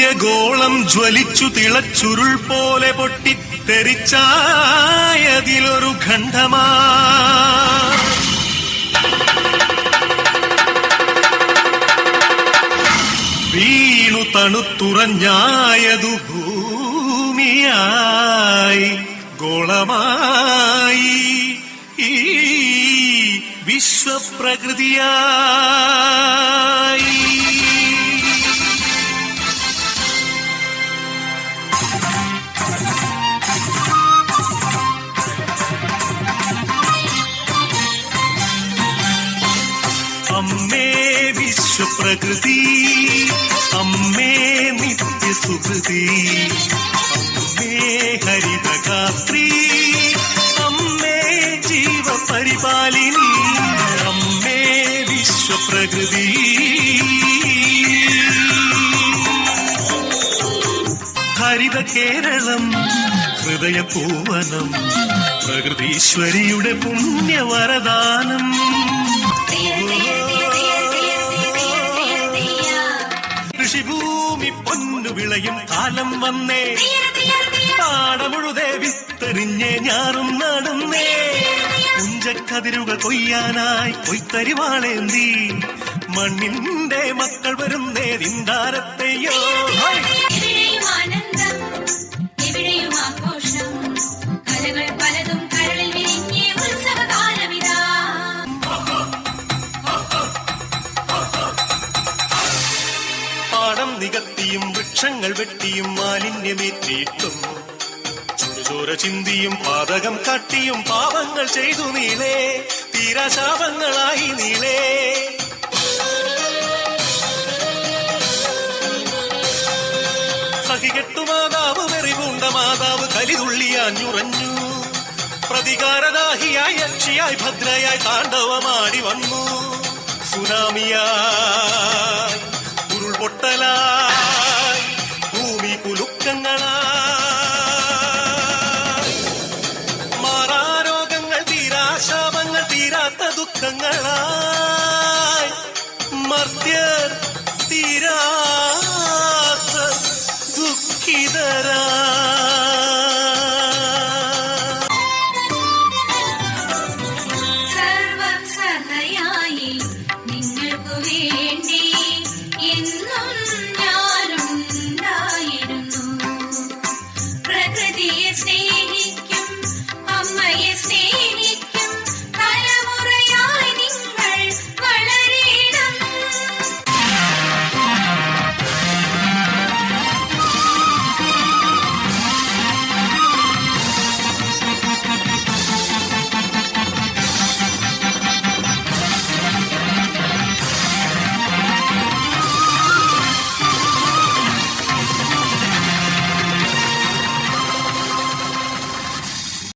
സൂര്യഗോളം ജ്വലിച്ചു തിളച്ചുരുൾ പോലെ പൊട്ടി തെറിച്ചായതിലൊരു ഖണ്ഡമാ വീണു തണുത്തുറഞ്ഞായതു ഭൂമിയായി ഗോളമായി ഈ വിശ്വപ്രകൃതിയായി. അമ്മേ വിശ്വപ്രകൃതി, അമ്മേ നിത്യസുഹൃതി, അമ്മേ ഹരിതഗാത്രി, അമ്മേ ജീവപരിപാലിനി, അമ്മേ വിശ്വപ്രകൃതി. ഹരിത കേരളം ഹൃദയപൂവനം, പ്രകൃതീശ്വരിയുടെ പുണ്യവരദാനം. കൃഷിഭൂമി പൊന്നു വിളയും കാലം വന്നേ, പാടമുഴുതേ വിത്തെറിഞ്ഞേ ഞാറും നടുന്നേ. പുഞ്ചക്കതിരുകൾ കൊയ്യാനായി കൊയ്ത്തരിവാളേന്തി മണ്ണിന്റെ മക്കൾ വരുന്നേ ദിന്താരത്തെയോ. പാടം നികത്തിയും വൃക്ഷങ്ങൾ വെട്ടിയും മാലിന്യമേറ്റിയിട്ടും ചുടുചോര ചിന്തിയും പാതകം കാട്ടിയും പാപങ്ങൾ ചെയ്തു നീളേ, തീരാശാപങ്ങളായി നീളേ. സഹികെട്ടു മാതാവ് വെറിപൂണ്ട മാതാവ് കലിതുള്ളിയാഞ്ഞുറഞ്ഞു. പ്രതികാരദാഹിയായി യക്ഷിയായി ഭദ്രയായി താണ്ഡവമാടി വന്നു. സുനാമിയായി ഉരുൾപൊട്ടലായി